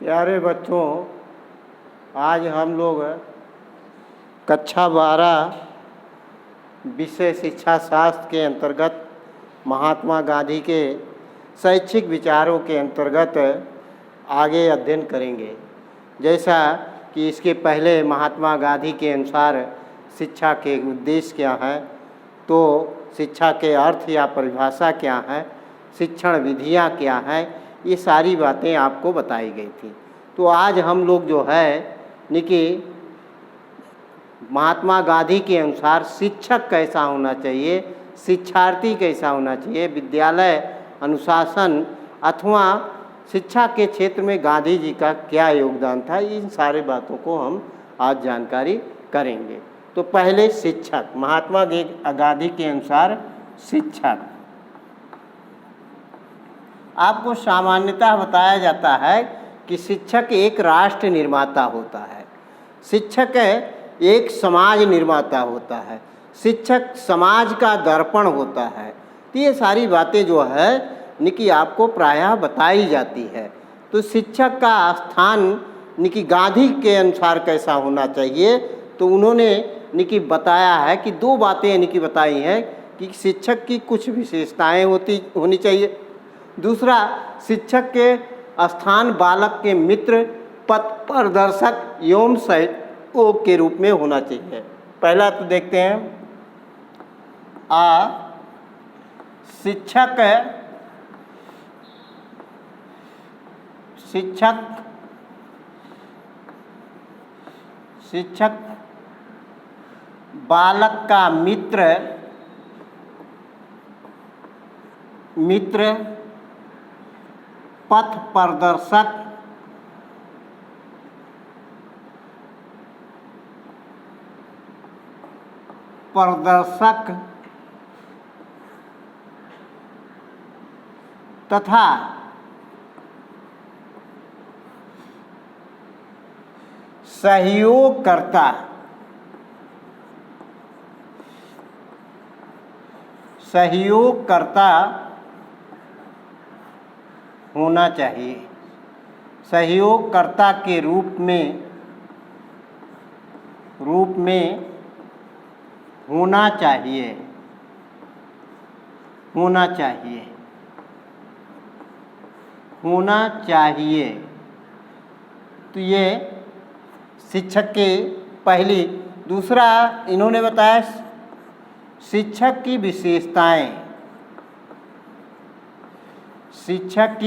प्यारे बच्चों, आज हम लोग कक्षा 12 विषय शिक्षा शास्त्र के अंतर्गत महात्मा गांधी के शैक्षिक विचारों के अंतर्गत आगे अध्ययन करेंगे। जैसा कि इसके पहले महात्मा गांधी के अनुसार शिक्षा के उद्देश्य क्या है, तो शिक्षा के अर्थ या परिभाषा क्या है, शिक्षण विधियाँ क्या हैं, ये सारी बातें आपको बताई गई थी। तो आज हम लोग जो है कि महात्मा गांधी के अनुसार शिक्षक कैसा होना चाहिए, शिक्षार्थी कैसा होना चाहिए, विद्यालय अनुशासन अथवा शिक्षा के क्षेत्र में गांधी जी का क्या योगदान था, इन सारे बातों को हम आज जानकारी करेंगे। तो पहले शिक्षक, महात्मा गांधी के अनुसार शिक्षक। आपको सामान्यतः बताया जाता है कि शिक्षक एक राष्ट्र निर्माता होता है, शिक्षक एक समाज निर्माता होता है, शिक्षक समाज का दर्पण होता है। तो ये सारी बातें जो है कि आपको प्रायः बताई जाती है। तो शिक्षक का स्थान कि गांधी के अनुसार कैसा होना चाहिए, तो उन्होंने कि बताया है कि दो बातें बताई हैं कि शिक्षक की कुछ विशेषताएं होनी चाहिए। दूसरा, शिक्षक के स्थान बालक के मित्र, पथ प्रदर्शक एवं सहयोग के रूप में होना चाहिए। पहला तो देखते हैं, शिक्षक बालक का मित्र पथ प्रदर्शक तथा सहयोगकर्ता होना चाहिए। सहयोगकर्ता के रूप में होना चाहिए। तो ये शिक्षक के पहली। दूसरा इन्होंने बताया शिक्षक की विशेषताएं, शिक्षक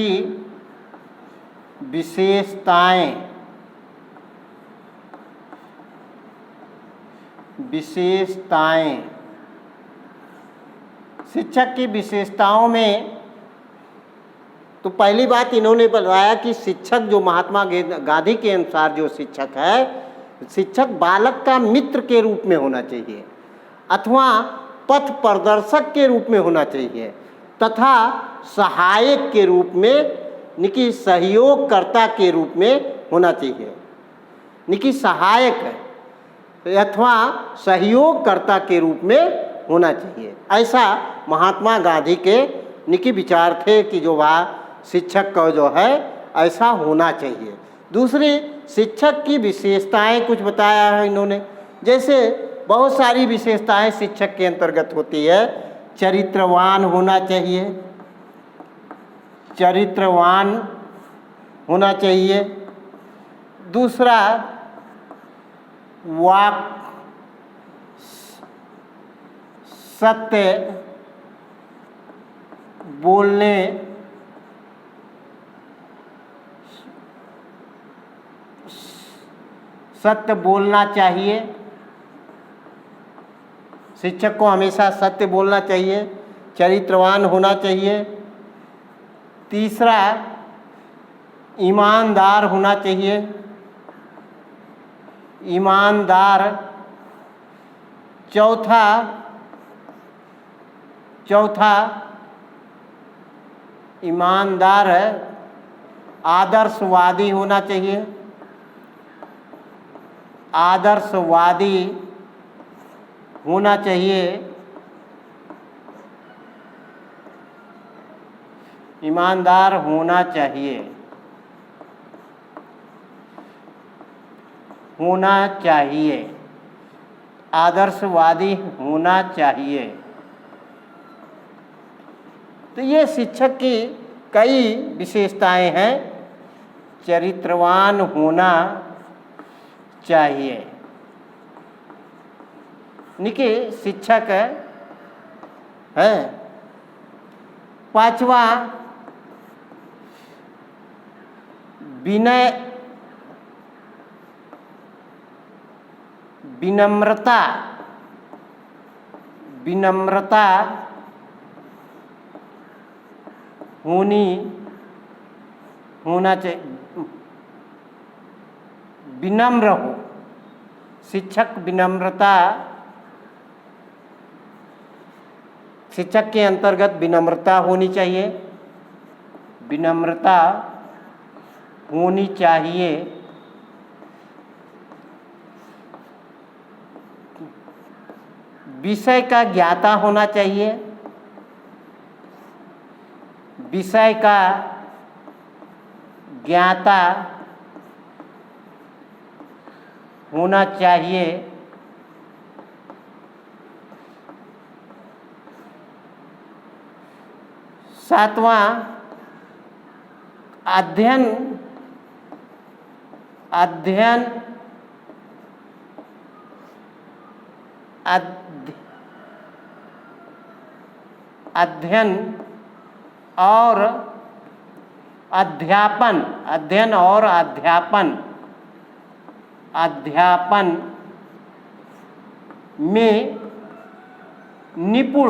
की विशेषताओं में तो पहली बात इन्होंने बताया कि शिक्षक जो महात्मा गांधी के अनुसार जो शिक्षक है, शिक्षक बालक का मित्र के रूप में होना चाहिए अथवा पथ प्रदर्शक के रूप में होना चाहिए तथा सहायक के रूप में कि सहयोगकर्ता के रूप में होना चाहिए। कि सहायक अथवा सहयोगकर्ता के रूप में होना चाहिए। ऐसा महात्मा गांधी के कि विचार थे कि जो वह शिक्षक का जो है ऐसा होना चाहिए। दूसरी, शिक्षक की विशेषताएं कुछ बताया है इन्होंने। जैसे बहुत सारी विशेषताएं शिक्षक के अंतर्गत होती है। चरित्रवान होना चाहिए। दूसरा, सत्य बोलना चाहिए। शिक्षक को हमेशा सत्य बोलना चाहिए, चरित्रवान होना चाहिए। तीसरा, ईमानदार होना चाहिए। चौथा ईमानदार आदर्शवादी होना चाहिए। ईमानदार होना चाहिए। होना चाहिए, आदर्शवादी होना चाहिए। तो ये शिक्षक की कई विशेषताएं हैं। चरित्रवान होना चाहिए, निके शिक्षक है। पांचवा, विनय विनम्रता विनम्रता होना चाहिए, विनम्र हो शिक्षक। विनम्रता, शिक्षक के अंतर्गत विनम्रता होनी चाहिए, विनम्रता होनी चाहिए। विषय का ज्ञाता होना चाहिए, विषय का ज्ञाता होना चाहिए। सातवां, अध्ययन और अध्यापन में निपुण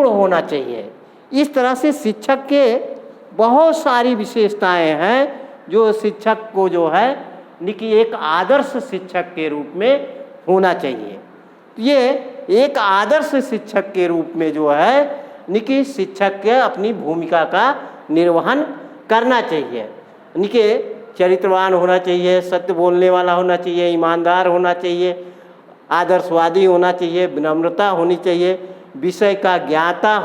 होना चाहिए। इस तरह से शिक्षक के बहुत सारी विशेषताएं हैं जो शिक्षक को जो है कि एक आदर्श शिक्षक के रूप में होना चाहिए। ये एक आदर्श शिक्षक के रूप में जो है कि शिक्षक के अपनी भूमिका का निर्वहन करना चाहिए। निके चरित्रवान होना चाहिए, सत्य बोलने वाला होना चाहिए, ईमानदार होना चाहिए, आदर्शवादी होना चाहिए, विनम्रता होनी चाहिए, विषय का ज्ञाता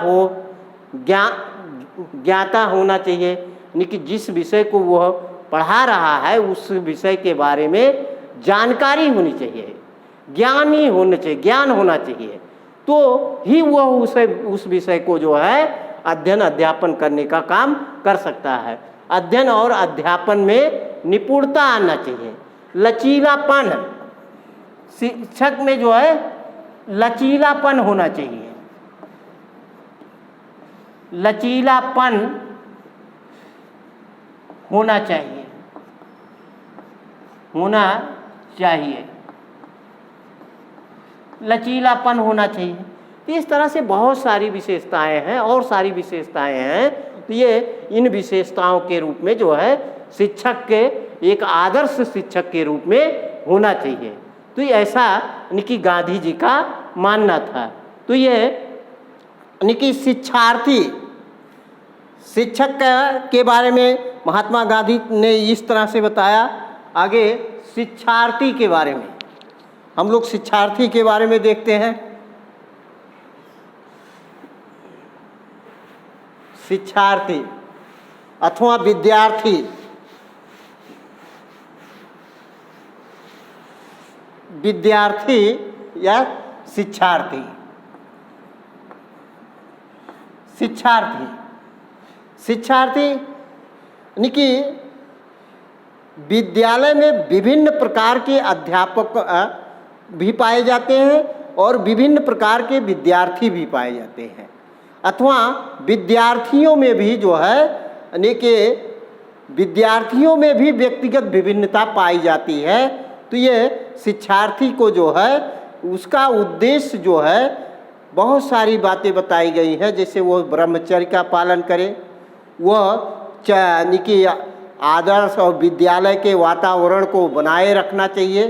होना चाहिए, यानी कि जिस विषय को वह पढ़ा रहा है उस विषय के बारे में जानकारी होनी चाहिए, ज्ञानी होना चाहिए, ज्ञान होना चाहिए, तो ही वह उस विषय को जो है अध्ययन अध्यापन करने का काम कर सकता है। अध्ययन और अध्यापन में निपुणता आना चाहिए। लचीलापन, शिक्षक में जो है लचीलापन होना चाहिए, लचीलापन होना चाहिए, लचीलापन होना चाहिए। तो इस तरह से बहुत सारी विशेषताएं हैं और सारी विशेषताएं हैं। तो ये इन विशेषताओं के रूप में जो है शिक्षक के एक आदर्श शिक्षक के रूप में होना चाहिए। तो ऐसा निकी गांधी जी का मानना था। तो ये निकी शिक्षक के बारे में महात्मा गांधी ने इस तरह से बताया। आगे शिक्षार्थी के बारे में हम लोग शिक्षार्थी के बारे में देखते हैं। शिक्षार्थी अथवा विद्यार्थी, विद्यार्थी या शिक्षार्थी। शिक्षार्थी यानी कि विद्यालय में विभिन्न प्रकार के अध्यापक भी पाए जाते हैं और विभिन्न प्रकार के विद्यार्थी भी पाए जाते हैं, अथवा विद्यार्थियों में भी जो है यानी कि विद्यार्थियों में भी व्यक्तिगत विभिन्नता पाई जाती है। तो ये शिक्षार्थी को जो है उसका उद्देश्य जो है बहुत सारी बातें बताई गई हैं, जैसे वो ब्रह्मचर्य का पालन करे, वह यानी कि आदर्श और विद्यालय के वातावरण को बनाए रखना चाहिए,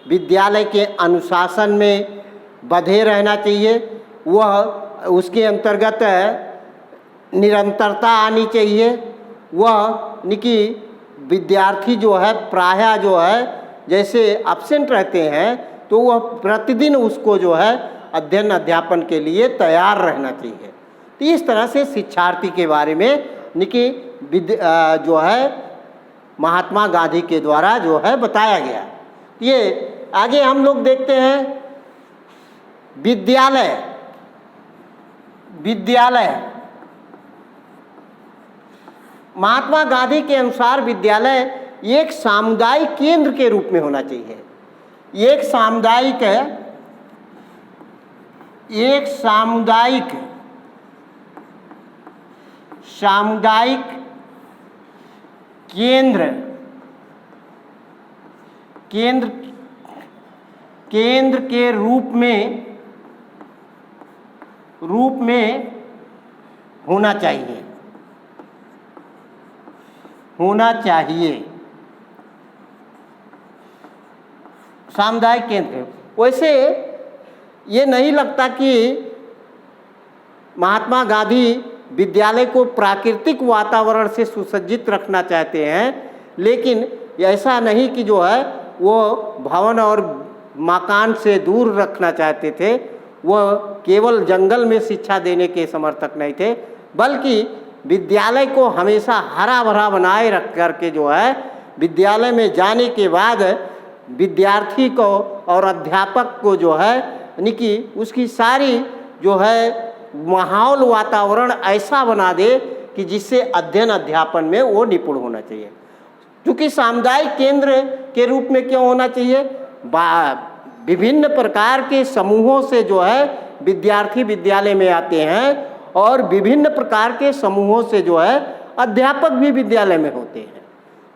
विद्यालय के अनुशासन में बंधे रहना चाहिए, वह उसके अंतर्गत निरंतरता आनी चाहिए। वह यानी कि विद्यार्थी जो है प्रायः जो है जैसे एब्सेंट रहते हैं तो वह प्रतिदिन उसको जो है अध्ययन अध्यापन के लिए तैयार रहना चाहिए। तो इस तरह से शिक्षार्थी के बारे में यानी कि जो है महात्मा गांधी के द्वारा जो है बताया गया। ये आगे हम लोग देखते हैं विद्यालय। महात्मा गांधी के अनुसार विद्यालय एक सामुदायिक केंद्र के रूप में होना चाहिए। एक सामुदायिक केंद्र के रूप में होना चाहिए। सामुदायिक केंद्र। वैसे ये नहीं लगता कि महात्मा गांधी विद्यालय को प्राकृतिक वातावरण से सुसज्जित रखना चाहते हैं, लेकिन ऐसा नहीं कि जो है वो भवन और मकान से दूर रखना चाहते थे। वह केवल जंगल में शिक्षा देने के समर्थक नहीं थे, बल्कि विद्यालय को हमेशा हरा भरा बनाए रख करके जो है विद्यालय में जाने के बाद विद्यार्थी को और अध्यापक को जो है यानी कि उसकी सारी जो है माहौल वातावरण ऐसा बना दे कि जिससे अध्ययन अध्यापन में वो निपुण होना चाहिए। क्योंकि सामुदायिक केंद्र के रूप में क्यों होना चाहिए? विभिन्न प्रकार के समूहों से जो है विद्यार्थी विद्यालय में आते हैं और विभिन्न प्रकार के समूहों से जो है अध्यापक भी विद्यालय में होते हैं।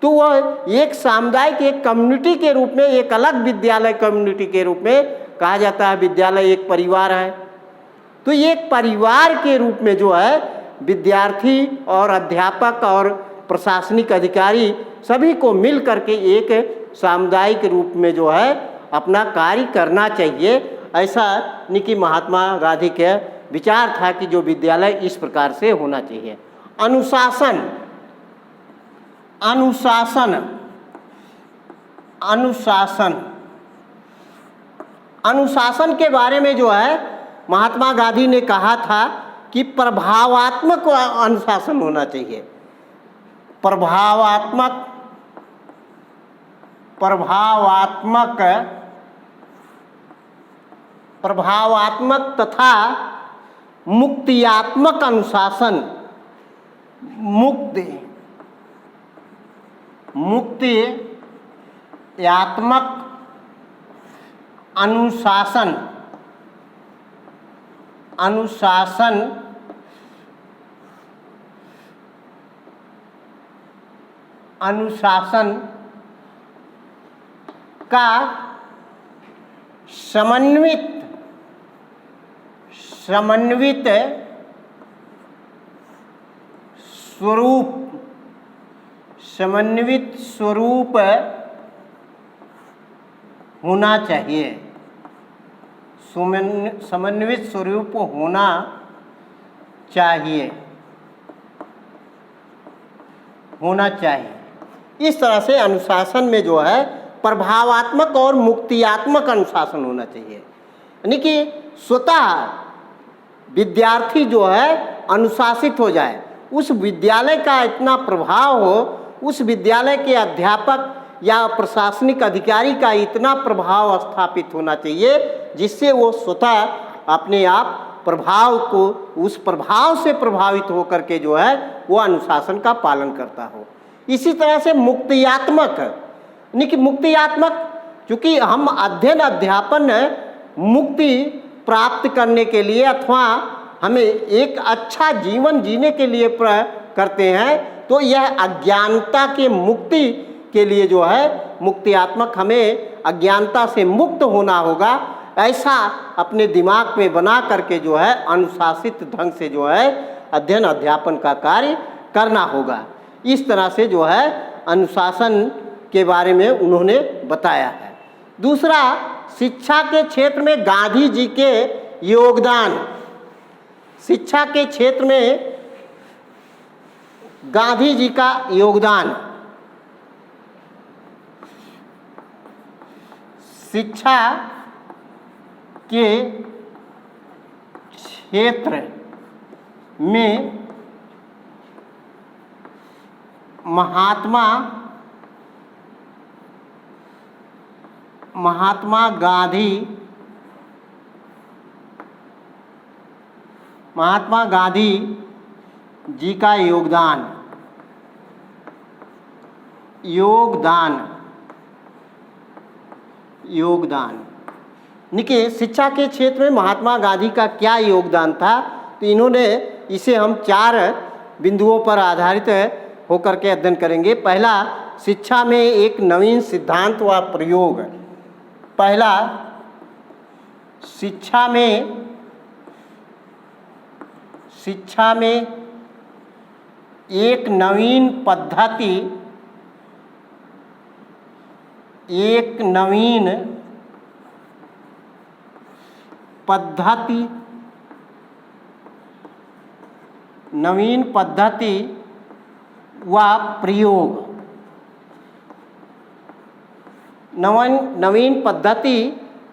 तो वह एक सामुदायिक, एक कम्युनिटी के रूप में, एक अलग विद्यालय कम्युनिटी के रूप में कहा जाता है विद्यालय एक परिवार है। तो एक परिवार के रूप में जो है विद्यार्थी और अध्यापक और प्रशासनिक अधिकारी सभी को मिल करके एक सामुदायिक रूप में जो है अपना कार्य करना चाहिए। ऐसा निकी महात्मा गांधी के विचार था कि जो विद्यालय इस प्रकार से होना चाहिए। अनुशासन के बारे में जो है महात्मा गांधी ने कहा था कि प्रभावात्मक अनुशासन होना चाहिए। प्रभावात्मक तथा मुक्तियात्मक अनुशासन। मुक्तियात्मक अनुशासन का समन्वित स्वरूप होना चाहिए। समन्वित स्वरूप होना चाहिए। इस तरह से अनुशासन में जो है प्रभावात्मक और मुक्तियात्मक अनुशासन होना चाहिए। यानी कि स्वतः विद्यार्थी जो है अनुशासित हो जाए, उस विद्यालय का इतना प्रभाव हो, उस विद्यालय के अध्यापक या प्रशासनिक अधिकारी का इतना प्रभाव स्थापित होना चाहिए जिससे वो स्वतः अपने आप उस प्रभाव से प्रभावित होकर के जो है वो अनुशासन का पालन करता हो। इसी तरह से मुक्तियात्मक, यानी कि चूँकि हम अध्ययन अध्यापन मुक्ति प्राप्त करने के लिए अथवा हमें एक अच्छा जीवन जीने के लिए करते हैं, तो यह अज्ञानता के मुक्ति के लिए जो है मुक्तियात्मक, हमें अज्ञानता से मुक्त होना होगा। ऐसा अपने दिमाग में बना करके जो है अनुशासित ढंग से जो है अध्ययन अध्यापन का कार्य करना होगा। इस तरह से जो है अनुशासन के बारे में उन्होंने बताया है। दूसरा, शिक्षा के क्षेत्र में गांधी जी के योगदान। शिक्षा के क्षेत्र में गांधी जी का योगदान। शिक्षा के क्षेत्र में महात्मा गांधी जी का योगदान देखिए, शिक्षा के क्षेत्र में महात्मा गांधी का क्या योगदान था, तो इन्होंने इसे हम 4 बिंदुओं पर आधारित होकर के अध्ययन करेंगे। पहला, शिक्षा में एक नवीन सिद्धांत व प्रयोग। पहला, शिक्षा में एक नवीन पद्धति, व प्रयोग। नवीन पद्धति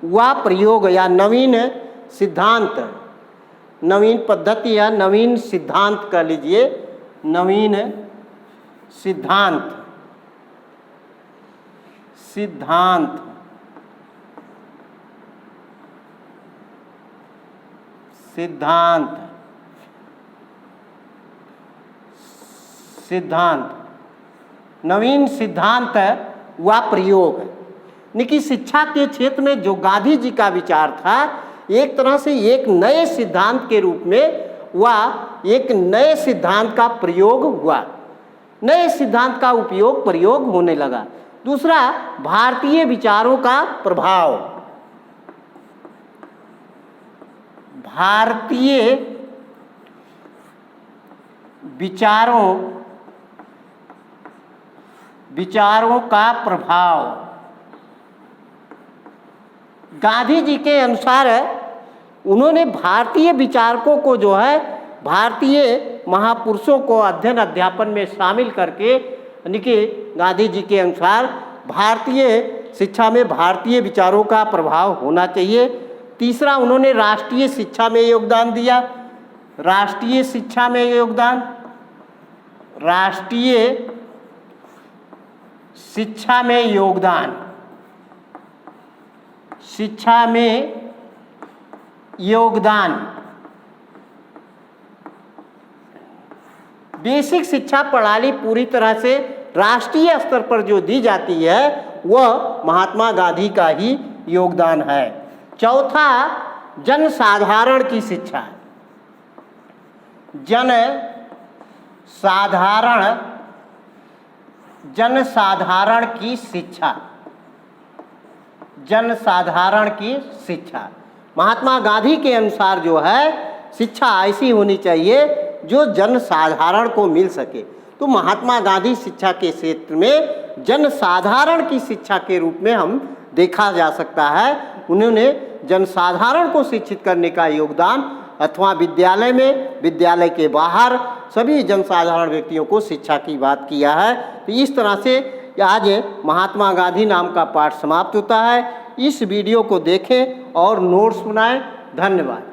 व प्रयोग या नवीन सिद्धांत, नवीन पद्धति या नवीन सिद्धांत कह लीजिए, नवीन सिद्धांत नवीन सिद्धांत व प्रयोग। निकी शिक्षा के क्षेत्र में जो गांधी जी का विचार था, एक तरह से एक नए सिद्धांत के रूप में व एक नए सिद्धांत का प्रयोग हुआ, नए सिद्धांत का उपयोग प्रयोग होने लगा। दूसरा, भारतीय विचारों का प्रभाव, भारतीय विचारों का प्रभाव। गांधी जी के अनुसार उन्होंने भारतीय विचारकों को जो है, भारतीय महापुरुषों को अध्ययन अध्यापन में शामिल करके, यानी कि गांधी जी के अनुसार भारतीय शिक्षा में भारतीय विचारों का प्रभाव होना चाहिए। तीसरा, उन्होंने राष्ट्रीय शिक्षा में योगदान दिया। राष्ट्रीय शिक्षा में योगदान बेसिक शिक्षा प्रणाली पूरी तरह से राष्ट्रीय स्तर पर जो दी जाती है, वह महात्मा गांधी का ही योगदान है। चौथा, जनसाधारण की शिक्षा, जनसाधारण की शिक्षा। महात्मा गांधी के अनुसार जो है, शिक्षा ऐसी होनी चाहिए जो जनसाधारण को मिल सके। तो महात्मा गांधी शिक्षा के क्षेत्र में जनसाधारण की शिक्षा के रूप में हम देखा जा सकता है। उन्होंने जनसाधारण को शिक्षित करने का योगदान, अथवा विद्यालय में, विद्यालय के बाहर सभी जनसाधारण व्यक्तियों को शिक्षा की बात किया है। तो इस तरह से आज महात्मा गांधी नाम का पाठ समाप्त होता है। इस वीडियो को देखें और नोट्स बनाएं। धन्यवाद।